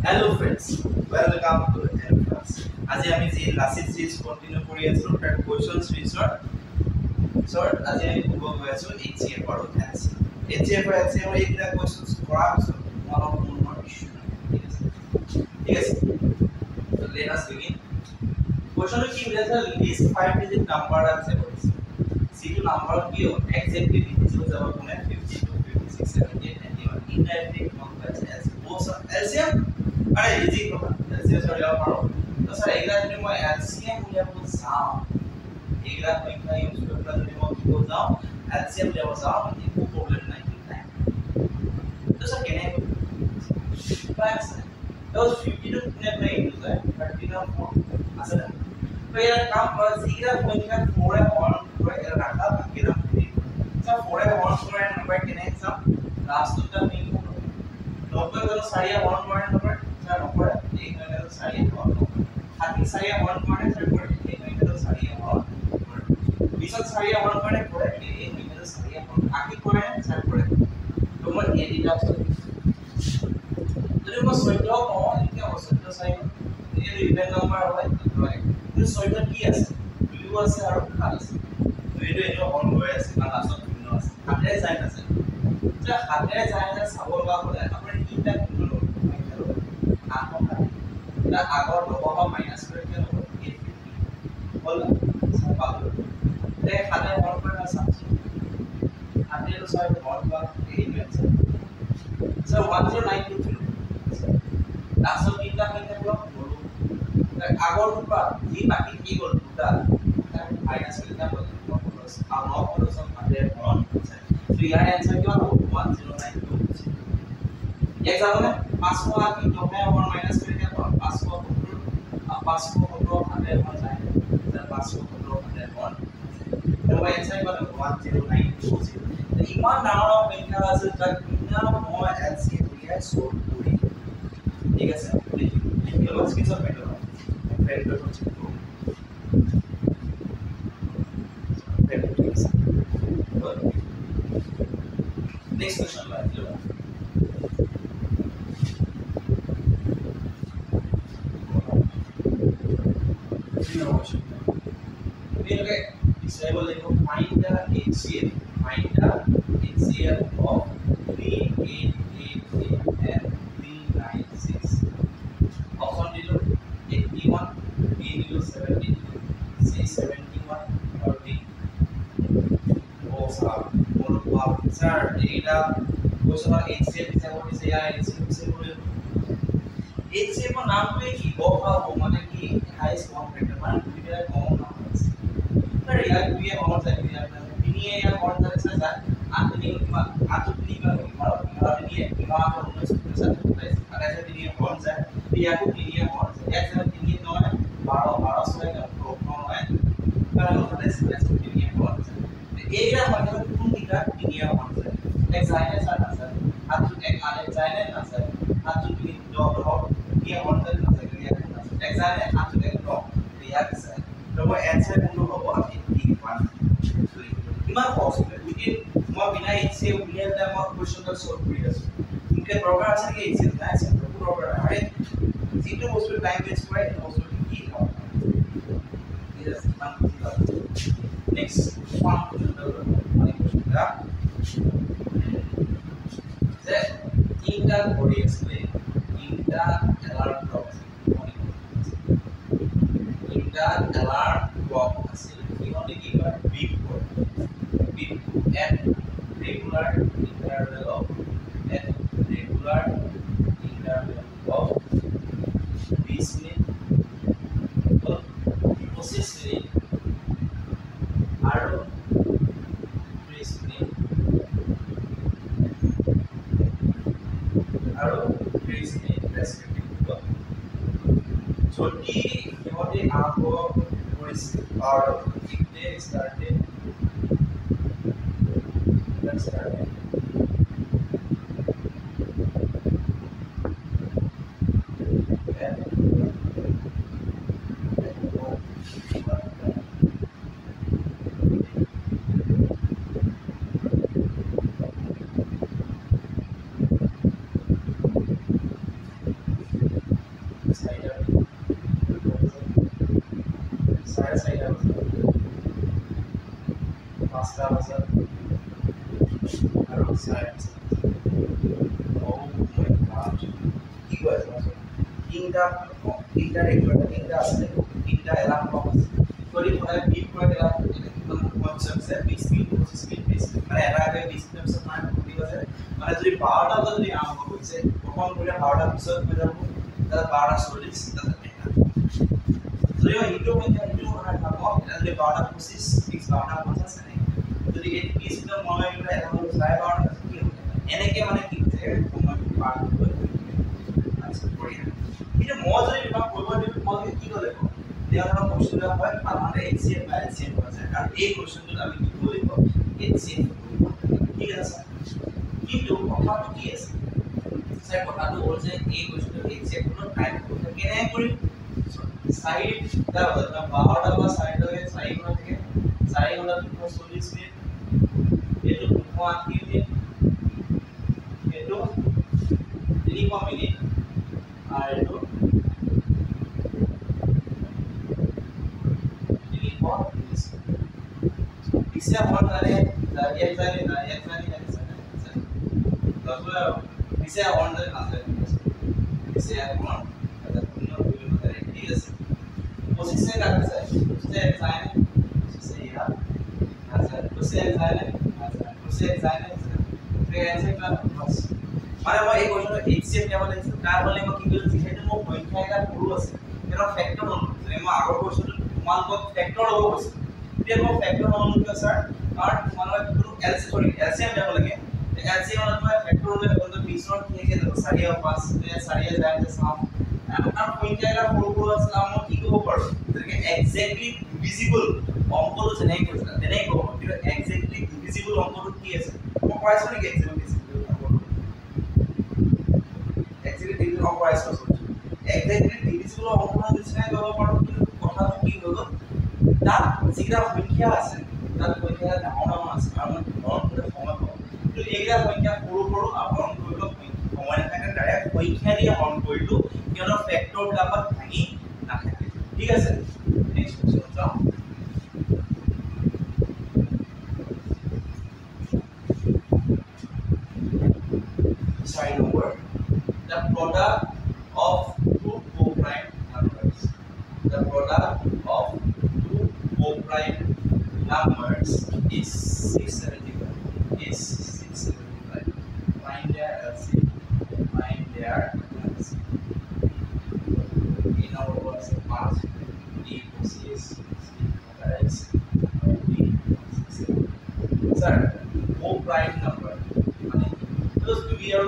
Hello friends, welcome to Hello Class. আজি আমি যি লাসি সিরিজ কন্টিনিউ কৰি আছো তাৰ কোৱেশ্চন সিৰিজৰ আজি আমি পঢ়িব গৈ আছো HCF আৰু LCM। HCF আৰু LCM এইটা কোৱেশ্চনস কৰা আছে অলপ মনৰ ইস্যু ঠিক আছে। So let us begin. Question কি হৈছে লিষ্ট 5 ডিজিট নাম্বাৰ আছে কৰিছে। সিটো নাম্বাৰ কি হয় এক্সাক্টলি লিখিছো যাব কোনে 52 56 78 91 ইনডাইৰেক্টলি কম্প্লেক্স আছে both LCM अरे इजी होगा LCM से उड़ाओ पढ़ो तो सर एक रात में मैं LCM उड़ाओ को जाओ एक रात में क्या यूज़ करता है मैं को जाओ LCM उड़ाओ जाओ मुझे कोई प्रॉब्लम नहीं है तो सर क्या है बस तो 52 ने प्ले यूज़ है 39 असल तो ये काम पर 0.4 है और कोई रखा बाकी ना सर 4 है और 4 है नंबर के नेक्स्ट सब लास्ट तक नहीं होगा नौकर तो सारिया 1 नंबर सर ऊपर एक महीने तो सारी और हाथी सारी और पॉइंट सर ऊपर एक महीने तो सारी और बीसक सारी और पॉइंट पड़े एक महीने तो सारी और आगे पॉइंट सर पड़े तो मैं ये दिखा सकता तो ये मैं सोचता हूँ क्या हो सकता है ये इवेंट नंबर है तो सोचता किया है ब्लू है और खाली है तो ये जो ऑन हुआ है ना लास्ट में ब्लू है हाथे जाए ना सर जब हाथे जाए ना साबुन का होता है अपने इतना ब्लू दा আগৰ লগৰ মাইনাস কৰি কি হ'ব 850 হ'ল সব তে খালে মন কৰা সামছি আমি তো সব মন কৰা এই আছে সো 1092 লাস্ট তিনটা কিনে ব্লক বলো আগৰ পৰা যি বাকি কি গল দুটা মাইনাস কৰি না বলো আৰু ন বলো সব মানে মন সো ইয়াৰ आंसर কি হ'ব 1092 एग्जाम में 500 आदमी जो है और माइनस करके 500 हंड्रेड हो जाए सर 500 हंड्रेड वन तो आंसर को 1092 तो इमान डाउन ऑफ संख्या আছে যাক বিনা মই एलसीएम উলিয়াই সলভ কৰি ঠিক আছে লিখি লও স্ক্রিন শট পেটো পেটো হচ্ছে পেটো ঠিক আছে next question low find the HCF of 3888 and 396 option dilo 81 B dilo 70 C 71 or D oh sir data question of HCF is about is ya HCF से बोले HCF का नाम पे की बोका हो माने की हाईएस्ट कॉमन फैक्टर माने दुइटा कॉमन नंबर सर यार ये और साइड में यार ये या और तरह से सर आतनी का ये दिमाग और उन्हें के साथ होता है अगर ऐसे ये कौन सा है या को ये और एक से ये दो है 12 से का प्रोग्राम है पर होता है से ये कौन सा एरिया मतलब तुम दिखा ये कौन सा एक्साइनर सर हाथ एक आले एक्साइनर ना सर हाथ की जॉब और ये कौन सा ना सर ये एक्साइनर हाथ एक ड्रॉप रिएक्ट सर तो वो आंसर हम लोग को आप 81 इमान पॉसिबल विदिन মই বিনা এসে উলিয়াই দা মই কোশ্চেনটা সলভ কৰি আছো ইনকে প্ৰগ্ৰাম আছে কি এসে না আছে প্ৰগ্ৰাম আৰে যিটো বস্তু টাইম ওয়েস্ট কৰে এই বস্তু কি হয় ইজ মান নেক্সট ওয়ান মানে কোশ্চেনটা যে inter body explain inter alarm clock inter alarm clock আছে ইহতে কি হয় beep at regular interval of 20 minutes or 25 minutes আৰু 30 minutes আৰু 30 minutes respectively যদি ইহতে আৰম্ভ কৰিছে আৰু ইতে started 4:30 5টা বজাত আৰু 5:30 ও মাই গড কি কয় তিনটা ৰেগুলাৰ তিনটা আছে তিনটা এলাৰ্ম ক্লক আছে যদি সদায় বিট কৰে কনসেপ্ট আছে 20 মিনিট 25 মিনিট 20 মিনিট মানে এটা 20 মিনিট পিছত মানে ঘূৰি আছে মানে যদি 12টা বজাত যদি আৰম্ভ কৰিছে প্ৰথম কৰিলে 12টা পিছত হৈ যাব তাত 12:40 তাত যদি ইটো মানে ইটো হয় ভাবক যদি 12:25 12:50 আছে যদি এই 20 মিনিট মনে কৰিলে এটা 12:30 কি হ'ব এনেকে মানে কি হৈছে সময় পাৰ হৈ আছে বঢ়িয়া কিন্তু মই যদি তোমাক কৰিব দিওঁ মই কি কৰিব লাগিব দেওয়াৰ কোশ্চেন হয় আমাদেৰ এক্সিএম বা এলসিএম আছে আৰ এই কোশ্চেনটো আমি কি কৰিব এলসিএম ঠিক আছে কিন্তু কথাটো কি আছে স্যার কথাটো হ'ল যে এই কোশ্চেনটো এক্সিএম কোন টাইম কোনে কেনে কৰিম সাইড দা 12টা বা সাইড লগে সাইড থাকে সাইড হল 40 মিনিট এটো 2 মিনিট এটো 3 মিনিট আর এটো इससे बहुत सारे एक सारे मतलब इसे ऑन द आंसर इसे ऑन अगर तुमने वीडियो में करें ठीक है कोशिश से करते हैं उससे एग्जाम उससे यार आंसर उससे एग्जाम उससे एग्जाम फिर ऐसे का बस মানে মই এই কোশ্চেনটো এক্সিএম লেভেল আছে তাৰ বলে মই কি কৰিছো যেহেতু মই পৰীক্ষা এটা কৰো আছে এটা ফ্যাক্টৰ হ'ল মানে মই আগৰ কোশ্চেনটো তোমালোকক ফ্যাক্টৰ হ'ব কৈছো এতিয়া মই ফ্যাক্টৰ হ'ল কি স্যাৰ আৰ তোমালোক কোনো এলসিএম যাব লাগে এলসিএম মানে মই ফ্যাক্টৰ হ'লে হয়তো 20 ৰ থেকে যাব 4 5 4 যায় যে সাম আৰু পৰীক্ষা এটা সৰু আছে মই কি কৰিব পাৰো যেনেকে এক্স্যাক্টলি ডিভিজিবল অংকটো যেনেকৈ কৰিছা তেনেকৈ ক'ব কিন্তু এক্স্যাক্টলি ডিভিজিবল অংকটো কি আছে মই পাইছো নেকি এক্স্যাক্টলি অপাৰেশন এক্স্যাক্টলি ডিভিজিবল অংকটো নিচিনাই কৰিব পাৰো কিন্তু কথাটো কি হ'ল তাত যিটা সংখ্যা আছে তাত সংখ্যা ডাঙৰ আছে আৰু হৰণ কৰি সময় পাব কিন্তু এইটা সংখ্যা সৰু সৰু হৰণ কৰিব সময় নাথাকে ডাইৰেক্ট সংখ্যা দিয়ে হৰণ কৰিলো কিয়নো ফ্যাক্টৰ বিলাকত ভাঙি নাথাকে ঠিক আছে নেক্সট কোশ্চন চাও side number the product of two co-prime numbers the product of two co-prime numbers is 675 find their LCM find their LCM in our words past D is sir co-prime number মানে those we are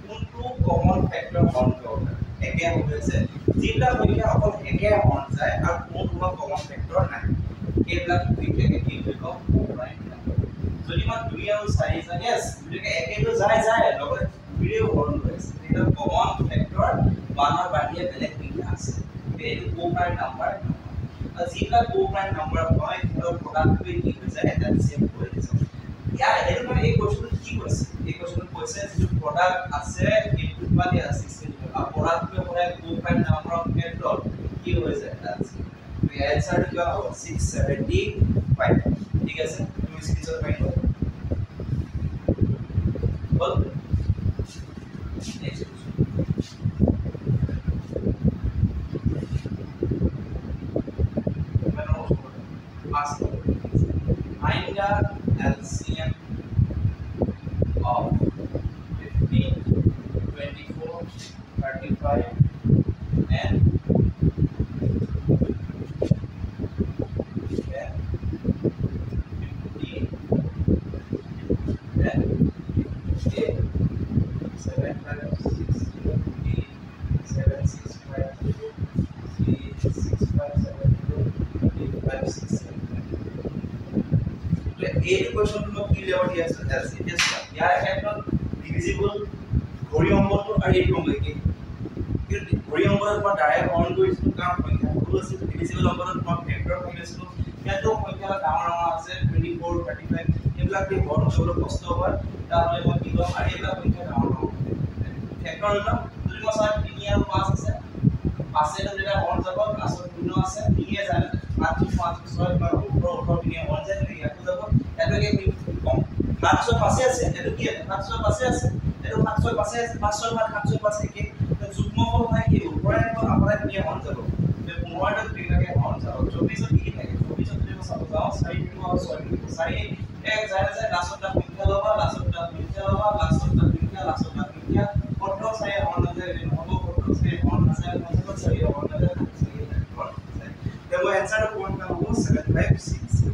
কোনটো common factor হৰণ কৰিব একে হৈছে যেটা সংখ্যা অকল একে হৰণ যায় আৰু কোনো কমন ফ্যাক্টৰ নাই এইবিলাক বিশেষকৈ কি কৰিব প্ৰাইম নাম্বাৰ যদি মই 2 আৰু 4 যায় यस দুটাকে একেটো যায় লগতে ভিডিও হৰণ কৰিছে এটা কমন ফ্যাক্টৰ বানৰ বাহিৰে বেলেগ বিটা আছে এইটো কো-প্ৰাইম নাম্বাৰ আৰু যেটা কো-প্ৰাইম নাম্বাৰ হয় তাৰ প্ৰডাক্টটো কি হৈ যায় এটা সেম হৈ যায় ইয়াৰ এটো মানে এই কোশ্চেনটো কি কৈছে এই কোশ্চেনটো কৈছে যে প্ৰডাক্ট আছে ইনপুট মানে আছে আৰু প্ৰডাক্টটো হয় কো-প্ৰাইম নাম্বাৰ অফ ফ্যাক্টৰ কি হৈ যায় that's the answer is 675 ঠিক আছে তুমি স্ক্রিনশট পাই নাও বল next find the LCM of 15 24 35 and 8 question to কি লেভেল দি আছে এলসিএম ইয়াৰ ক্ষেত্ৰত ডিভিজিবল ঘড়ী অংকটো আৰু এই অংক কি ঘড়ী অংকৰ পৰা ডাইৰেক্ট হৰণ কৰিছো কাৰণ সংখ্যা সৰু আছে ডিভিজিবল অংকত মই ফ্যাক্টৰ কৰিছিলো ইয়াতো সংখ্যা ডাঙৰ আছে 24 35 এইবিলাক দি হৰণ কৰিবলৈ কষ্ট হয় তাহলে মই কি কৰিম আৰু এইবিলাক সংখ্যা ডাঙৰ ফ্যাক্টৰ লম যদি মই 3 আৰু 5 আছে 5 এটা যেটা অন যাব লাষ্টত শূন্য আছে নিয়ে যায় 5 5 6 বা ওপৰ ওপৰ পিনে অন যায় ইয়াতো যাব এটো কি কম 5 পাশে আছে এটো কি আছে 5 পাশে আছে এটো 5 পাশে আছে 5 ভাগ 5 পাশে কি যুগ্ম ফল হয় কি ওপৰে আপোনাৰ পিনে অন যাব তে 15 টা পিনে অন যাব 24 কি থাকে 24 যদি চাব যাও 4 টো আৰু 6 4 এক যায় যায় লাষ্টত সংখ্যা লবা লাষ্টত সংখ্যা লবা লাষ্টত সংখ্যা ফটো চাই অন যায় নহব ফটো চাই অন যায় ফটো চাই অন যায় তে মই এনসাৰ কোন কা হ'ব 756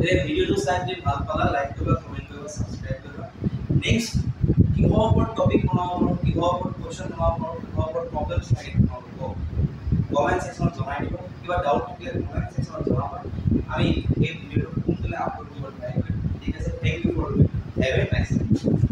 এই ভিডিওটো চাই যদি ভাল পালা লাইক কৰিবা কমেন্ট কৰিবা সাবস্ক্ৰাইব কৰিবা নেক্সট কিহৰ ওপৰত টপিক বনাব কিহৰ ওপৰত কোৱেশ্চন বনাব কিহৰ ওপৰত প্ৰবলেমছ থাকে কমেন্ট সেকশনত জনাই দিব কিবা ডাউট থাকিলে কমেন্ট সেকশনত জনাবা আমি এই ভিডিওটো সোনকালে আপলোড কৰিব ট্ৰাই কৰিম ঠিক আছে thank you for have a nice day